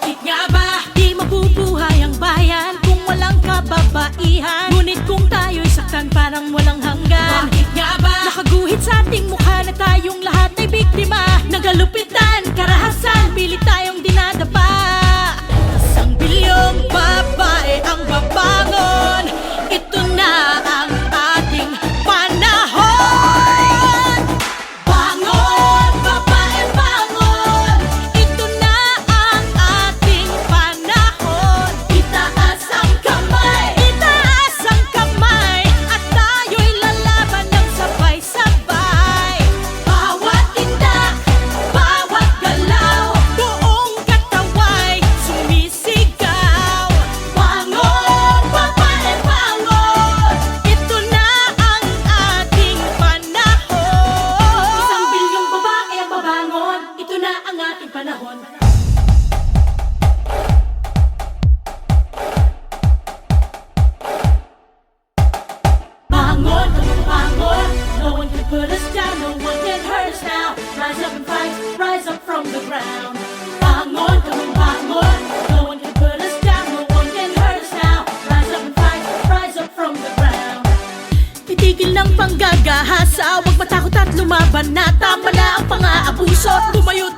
Bakit nga ba di mabubuhay ang bayan kung walang kababaihan? Ngunit kung tayo'y saktan parang walang hanggan. Bakit nga ba nakaguhit sa ating mukha na tayong lahat ay biktima ng kalupitan, karahasan, pilit tayong dinadapa. Isang bilyong babae ang babangon, ito na ang ating panahon. Bangon, babae, bangon, ito na ang ating panahon. Itaas ang kamay, itaas ang kamay, at tayo'y lalaban ng sabay-sabay. Bawat tindak, bawat galaw, buong kataway sumisigaw. Bangon, babae, bangon, ito na ang ating panahon. Isang bilyong babae ang babangon, ito na ang ating panahon. Bangon, bangon, no one can put us down, no one can hurt us now. Rise up and fight, rise up from the ground. Bangon, bangon, no one can put us down, no one can hurt us now. Rise up and fight, rise up from the ground. Titigil ng panggagahasa, huwag matakot at lumaban na. Tama na ang pang-aabuso, tumayo